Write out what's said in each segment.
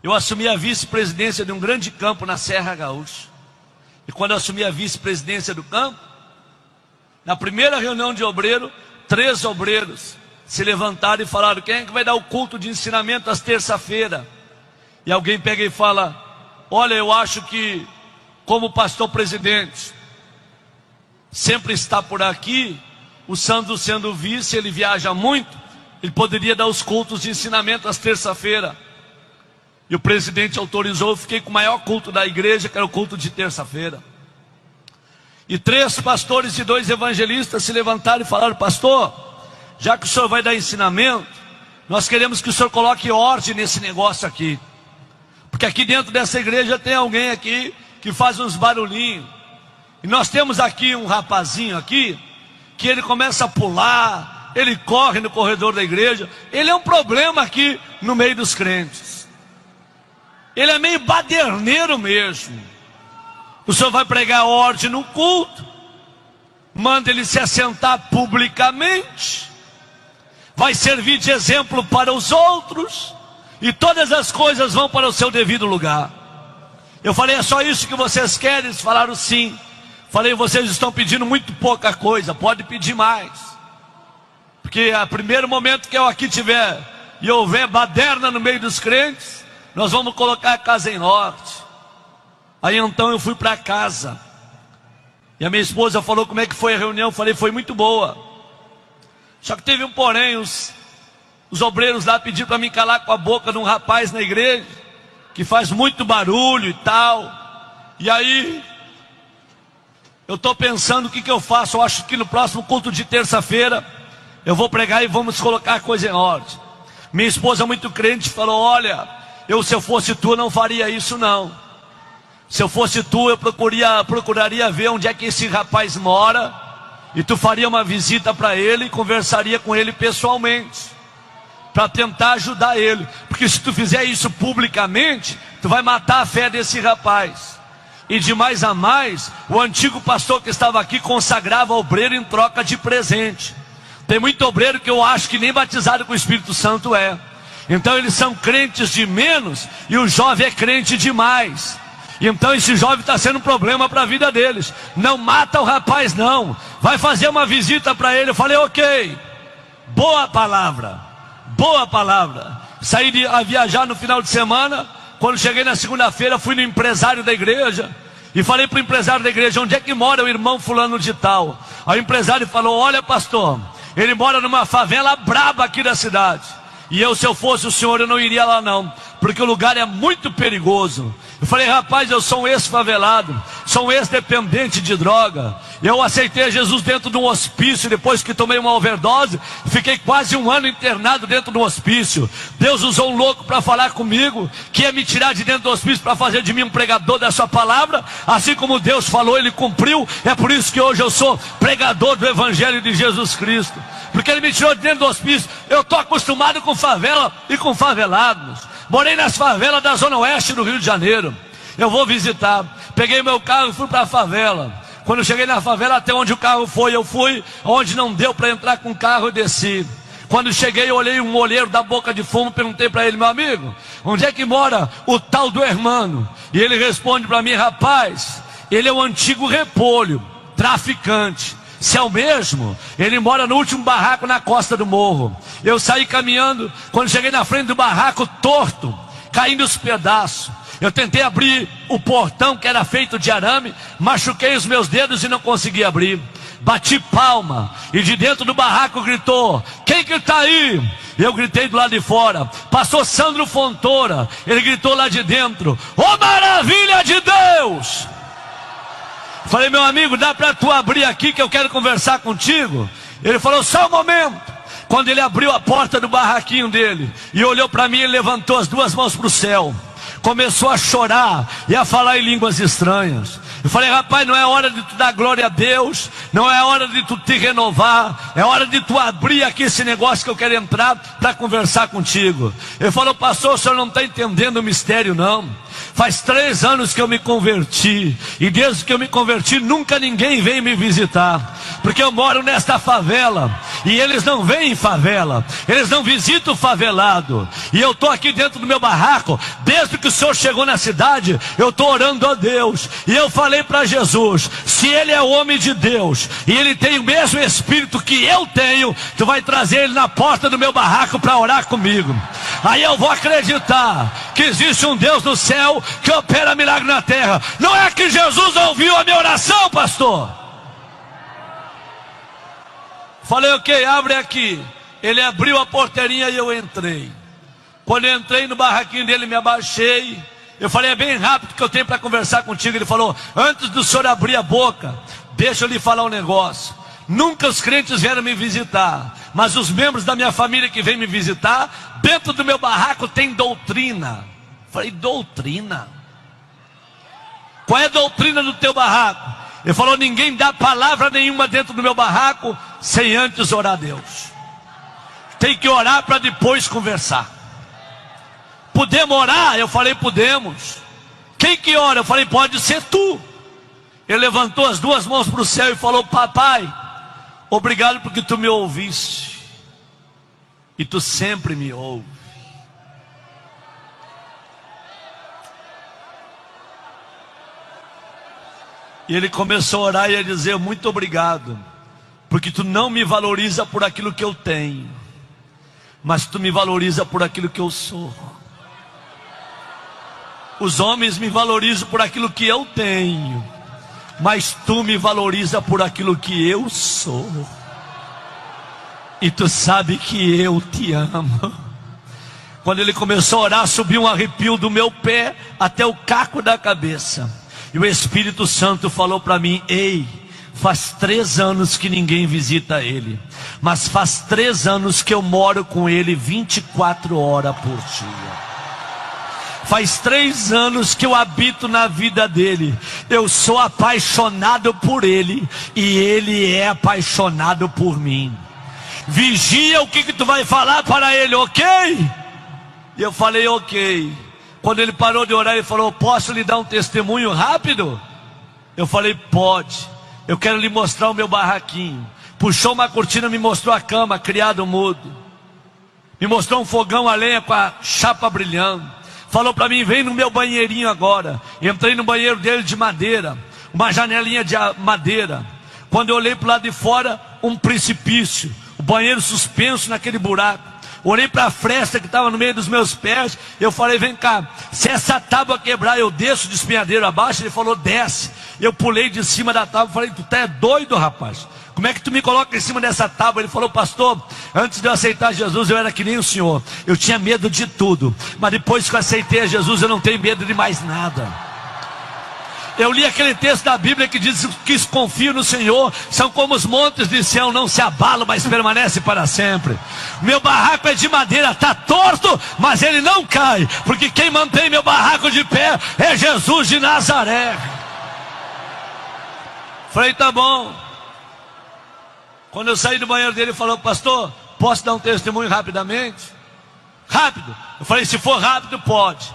Eu assumi a vice-presidência de um grande campo na Serra Gaúcha. E quando eu assumi a vice-presidência do campo, na primeira reunião de obreiro, 3 obreiros se levantaram e falaram: quem é que vai dar o culto de ensinamento às terça-feira? E alguém pega e fala: olha, eu acho que como pastor presidente sempre está por aqui, o Sandro sendo vice, ele viaja muito, ele poderia dar os cultos de ensinamento às terça-feira. E o presidente autorizou, eu fiquei com o maior culto da igreja, que era o culto de terça-feira. E 3 pastores e 2 evangelistas se levantaram e falaram: pastor, já que o senhor vai dar ensinamento, nós queremos que o senhor coloque ordem nesse negócio aqui. Porque aqui dentro dessa igreja tem alguém aqui que faz uns barulhinhos. E nós temos aqui um rapazinho aqui, que ele começa a pular, ele corre no corredor da igreja. Ele é um problema aqui no meio dos crentes. Ele é meio baderneiro mesmo. O senhor vai pregar ordem no culto, manda ele se assentar publicamente, vai servir de exemplo para os outros, e todas as coisas vão para o seu devido lugar. Eu falei: é só isso que vocês querem? Eles falaram: sim. Falei: vocês estão pedindo muito pouca coisa, pode pedir mais. Porque a primeiro momento que eu aqui tiver e houver baderna no meio dos crentes, nós vamos colocar a casa em norte. Aí então eu fui para casa, e a minha esposa falou: como é que foi a reunião? Eu falei: foi muito boa. Só que teve um porém, os obreiros lá pediram para mim calar com a boca de um rapaz na igreja, que faz muito barulho e tal. E aí eu estou pensando o que eu faço. Eu acho que no próximo culto de terça-feira eu vou pregar e vamos colocar a coisa em ordem. Minha esposa, muito crente, falou: olha, se eu fosse tu, não faria isso não. Se eu fosse tu, eu procuraria ver onde é que esse rapaz mora, e tu faria uma visita para ele e conversaria com ele pessoalmente, para tentar ajudar ele. Porque se tu fizer isso publicamente, tu vai matar a fé desse rapaz. E de mais a mais, o antigo pastor que estava aqui consagrava obreiro em troca de presente. Tem muito obreiro que eu acho que nem batizado com o Espírito Santo é. Então eles são crentes de menos, e o jovem é crente demais. Então esse jovem está sendo um problema para a vida deles. Não mata o rapaz não, vai fazer uma visita para ele. Eu falei: ok, boa palavra, boa palavra. Saí a viajar no final de semana. Quando cheguei na segunda-feira, fui no empresário da igreja e falei para o empresário da igreja: onde é que mora o irmão fulano de tal? Aí o empresário falou: olha, pastor, ele mora numa favela braba aqui da cidade. E se eu fosse o senhor, eu não iria lá não, porque o lugar é muito perigoso. Eu falei: rapaz, eu sou um ex-favelado, sou um ex-dependente de droga. Eu aceitei Jesus dentro de um hospício, depois que tomei uma overdose, fiquei quase 1 ano internado dentro de um hospício. Deus usou um louco para falar comigo, que ia me tirar de dentro do hospício para fazer de mim um pregador da sua palavra. Assim como Deus falou, Ele cumpriu. É por isso que hoje eu sou pregador do Evangelho de Jesus Cristo, porque Ele me tirou de dentro do hospício. Eu estou acostumado com favela e com favelados. Morei nas favelas da Zona Oeste do Rio de Janeiro. Eu vou visitar. Peguei meu carro e fui para a favela. Quando eu cheguei na favela, até onde o carro foi, eu fui. Onde não deu para entrar com o carro, eu desci. Quando cheguei, eu olhei um olheiro da boca de fumo, perguntei para ele: meu amigo, onde é que mora o tal do hermano? E ele responde para mim: rapaz, ele é o antigo repolho, traficante. Se é o mesmo, ele mora no último barraco na costa do morro. Eu saí caminhando, quando cheguei na frente do barraco, torto, caindo os pedaços. Eu tentei abrir o portão, que era feito de arame, machuquei os meus dedos e não consegui abrir. Bati palma, e de dentro do barraco gritou: quem que está aí? Eu gritei do lado de fora. Passou Sandro Fontoura, ele gritou lá de dentro: ô maravilha de Deus! Falei: meu amigo, dá para tu abrir aqui que eu quero conversar contigo? Ele falou: só um momento. Quando ele abriu a porta do barraquinho dele e olhou para mim, ele levantou as 2 mãos para o céu, começou a chorar e a falar em línguas estranhas. Eu falei: rapaz, não é hora de tu dar glória a Deus, não é hora de tu te renovar, é hora de tu abrir aqui esse negócio que eu quero entrar para conversar contigo. Ele falou: pastor, o senhor não está entendendo o mistério não. Faz 3 anos que eu me converti, e desde que eu me converti nunca ninguém veio me visitar. porque eu moro nesta favela, e eles não vêm em favela, eles não visitam o favelado, e eu estou aqui dentro do meu barraco, desde que o Senhor chegou na cidade, eu estou orando a Deus, e eu falei para Jesus, se Ele é o homem de Deus, e Ele tem o mesmo Espírito que eu tenho, tu vai trazer Ele na porta do meu barraco para orar comigo, aí eu vou acreditar que existe um Deus no céu, que opera milagre na terra. Não é que Jesus ouviu a minha oração, pastor? Falei, ok, abre aqui. Ele abriu a porteirinha e eu entrei. Quando eu entrei no barraquinho dele, me abaixei. Eu falei, é bem rápido que eu tenho para conversar contigo. Ele falou, antes do senhor abrir a boca, deixa eu lhe falar um negócio. Nunca os crentes vieram me visitar, mas os membros da minha família que vêm me visitar, dentro do meu barraco tem doutrina. Falei, doutrina? Qual é a doutrina do teu barraco? Ele falou, ninguém dá palavra nenhuma dentro do meu barraco sem antes orar a Deus. Tem que orar para depois conversar. Podemos orar? Eu falei, podemos. Quem que ora? Eu falei, pode ser tu. Ele levantou as duas mãos para o céu e falou, papai, obrigado porque tu me ouviste. E tu sempre me ouves. E ele começou a orar e a dizer, muito obrigado, porque tu não me valoriza por aquilo que eu tenho, mas tu me valoriza por aquilo que eu sou. Os homens me valorizam por aquilo que eu tenho, mas tu me valoriza por aquilo que eu sou. E tu sabe que eu te amo. Quando ele começou a orar, subiu um arrepio do meu pé até o caco da cabeça. E o Espírito Santo falou para mim, ei, faz 3 anos que ninguém visita ele, mas faz 3 anos que eu moro com ele 24 horas por dia. Faz 3 anos que eu habito na vida dele. Eu sou apaixonado por ele e ele é apaixonado por mim. Vigia o que tu vai falar para ele, ok? E eu falei, ok. Quando ele parou de orar, ele falou, posso lhe dar um testemunho rápido? Eu falei, pode. Eu quero lhe mostrar o meu barraquinho. Puxou uma cortina, me mostrou a cama, criado mudo. Me mostrou um fogão a lenha com a chapa brilhando. Falou para mim, vem no meu banheirinho agora. Entrei no banheiro dele de madeira, uma janelinha de madeira. Quando eu olhei para o lado de fora, um precipício, o banheiro suspenso naquele buraco. Olhei para a fresta que estava no meio dos meus pés. Eu falei, vem cá, se essa tábua quebrar, eu desço de espinhadeiro abaixo? Ele falou, desce. Eu pulei de cima da tábua. Falei, tu tá doido, rapaz? Como é que tu me coloca em cima dessa tábua? Ele falou, pastor, antes de eu aceitar Jesus, eu era que nem o senhor. Eu tinha medo de tudo, mas depois que eu aceitei a Jesus, eu não tenho medo de mais nada. Eu li aquele texto da Bíblia que diz que os que confiam no Senhor são como os montes de Sião, não se abalam, mas permanecem para sempre. Meu barraco é de madeira, está torto, mas ele não cai, porque quem mantém meu barraco de pé é Jesus de Nazaré. Falei, tá bom. Quando eu saí do banheiro dele, ele falou, pastor, posso dar um testemunho rapidamente? Rápido. Eu falei, se for rápido, pode.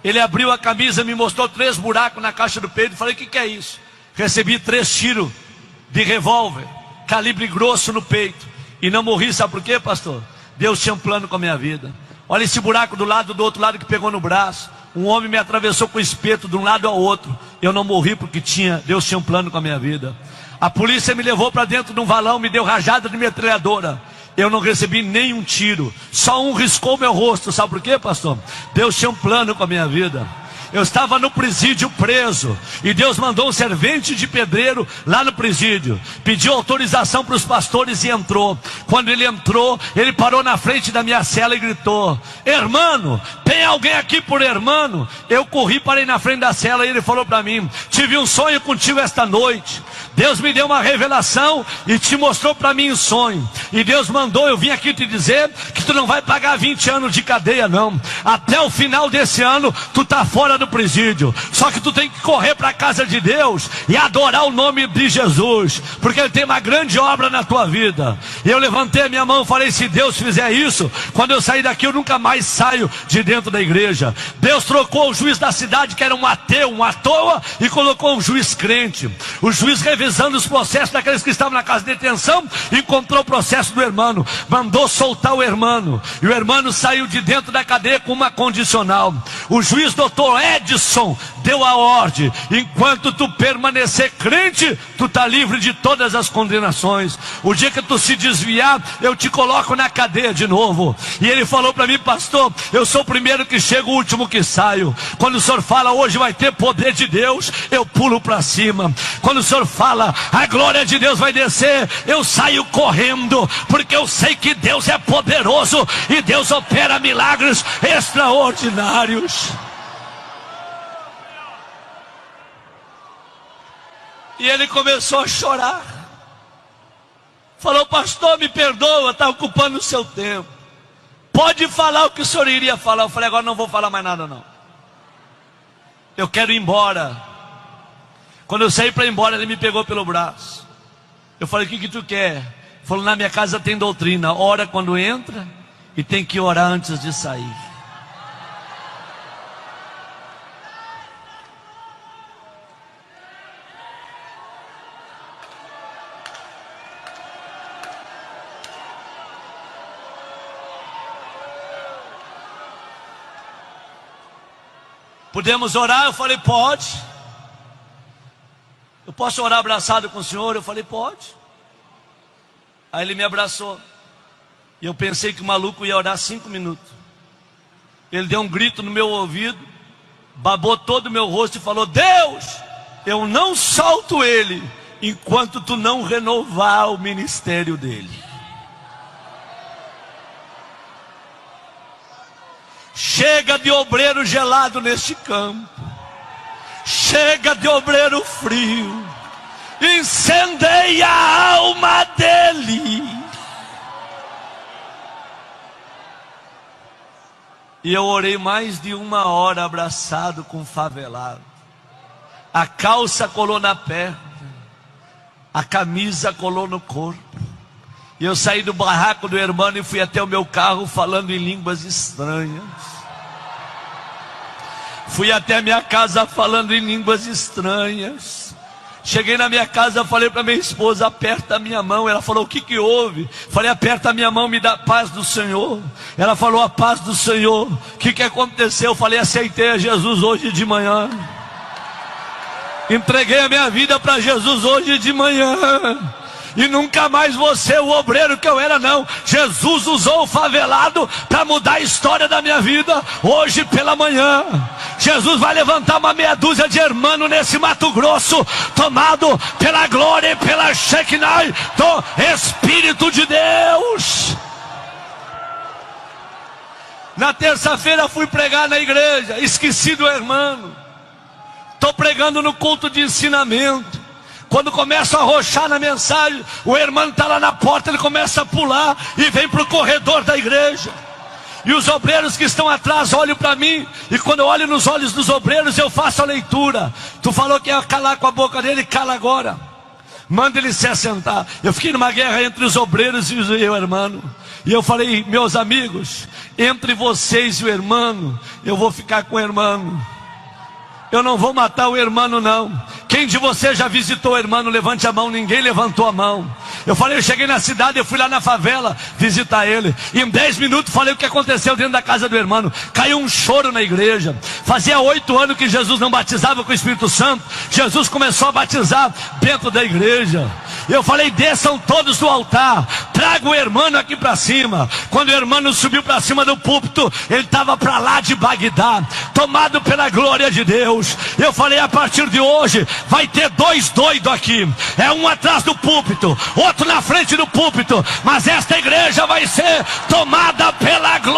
Ele abriu a camisa, me mostrou 3 buracos na caixa do peito. Falei, o que é isso? Recebi 3 tiros de revólver, calibre grosso no peito. E não morri, sabe por quê, pastor? Deus tinha um plano com a minha vida. Olha esse buraco do outro lado que pegou no braço. Um homem me atravessou com o espeto de um lado ao outro. Eu não morri porque Deus tinha um plano com a minha vida. A polícia me levou para dentro de um valão, me deu rajada de metralhadora. Eu não recebi nenhum tiro, só um riscou meu rosto. Sabe por quê, pastor? Deus tinha um plano com a minha vida. Eu estava no presídio preso, e Deus mandou um servente de pedreiro lá no presídio. Pediu autorização para os pastores e entrou. Quando ele entrou, ele parou na frente da minha cela e gritou, hermano, tem alguém aqui por hermano? Eu corri, parei na frente da cela e ele falou para mim, tive um sonho contigo esta noite. Deus me deu uma revelação e te mostrou para mim um sonho. E Deus mandou eu vim aqui te dizer que tu não vai pagar 20 anos de cadeia não. Até o final desse ano tu está fora do presídio. Só que tu tem que correr para a casa de Deus e adorar o nome de Jesus, porque Ele tem uma grande obra na tua vida. E eu levantei a minha mão e falei, se Deus fizer isso, quando eu sair daqui eu nunca mais saio de dentro da igreja. Deus trocou o juiz da cidade, que era um ateu, um à toa, e colocou um juiz crente. O juiz revelou revisando os processos daqueles que estavam na casa de detenção, encontrou o processo do irmão, mandou soltar o irmão, e o irmão saiu de dentro da cadeia com uma condicional. O juiz doutor Edson deu a ordem: enquanto tu permanecer crente, tu está livre de todas as condenações. O dia que tu se desviar, eu te coloco na cadeia de novo. E ele falou para mim: pastor, eu sou o primeiro que chego, o último que saio. Quando o senhor fala hoje vai ter poder de Deus, eu pulo para cima. Quando o senhor fala a glória de Deus vai descer, eu saio correndo, porque eu sei que Deus é poderoso e Deus opera milagres extraordinários. E ele começou a chorar. Falou: pastor, me perdoa, está ocupando o seu tempo. Pode falar o que o senhor iria falar. Eu falei: agora não vou falar mais nada não. Eu quero ir embora. Quando eu saí para ir embora, ele me pegou pelo braço. Eu falei: o que tu quer? Ele falou: na minha casa tem doutrina, ora quando entra e tem que orar antes de sair. Podemos orar? Eu falei: pode. Eu posso orar abraçado com o senhor? Eu falei: pode. Aí ele me abraçou. E eu pensei que o maluco ia orar 5 minutos. Ele deu um grito no meu ouvido, babou todo o meu rosto e falou: Deus, eu não solto ele enquanto tu não renovar o ministério dele. Chega de obreiro gelado neste campo. Chega de obreiro frio. Incendeia a alma dele. E eu orei mais de 1 hora abraçado com o favelado. A calça colou na perna, a camisa colou no corpo. E eu saí do barraco do irmão e fui até o meu carro falando em línguas estranhas. Fui até a minha casa falando em línguas estranhas. Cheguei na minha casa, falei para minha esposa: aperta a minha mão. Ela falou: o que que houve? Falei: aperta a minha mão, me dá a paz do Senhor. Ela falou: a paz do Senhor. O que que aconteceu? Eu falei: aceitei a Jesus hoje de manhã. Entreguei a minha vida para Jesus hoje de manhã. E nunca mais vou ser o obreiro que eu era não. Jesus usou o favelado para mudar a história da minha vida. Hoje pela manhã Jesus vai levantar uma meia dúzia de irmãos nesse Mato Grosso, tomado pela glória e pela Shekinah do Espírito de Deus. Na terça-feira fui pregar na igreja, esqueci do irmão. Estou pregando no culto de ensinamento. Quando começa a arrochar na mensagem, o irmão está lá na porta, ele começa a pular e vem para o corredor da igreja. E os obreiros que estão atrás olham para mim, e quando eu olho nos olhos dos obreiros, eu faço a leitura. Tu falou que ia calar com a boca dele, cala agora. Manda ele se assentar. Eu fiquei numa guerra entre os obreiros e o irmão. E eu falei: meus amigos, entre vocês e o irmão, eu vou ficar com o irmão. Eu não vou matar o irmão não. Quem de vocês já visitou o irmão? Levante a mão. Ninguém levantou a mão. Eu falei: eu cheguei na cidade, eu fui lá na favela visitar ele. E em 10 minutos falei o que aconteceu dentro da casa do irmão. Caiu um choro na igreja. Fazia 8 anos que Jesus não batizava com o Espírito Santo. Jesus começou a batizar dentro da igreja. Eu falei: desçam todos do altar, traga o irmão aqui para cima. Quando o irmão subiu para cima do púlpito, ele estava para lá de Bagdá, tomado pela glória de Deus. Eu falei: a partir de hoje vai ter 2 doidos aqui, é um atrás do púlpito, outro na frente do púlpito, mas esta igreja vai ser tomada pela glória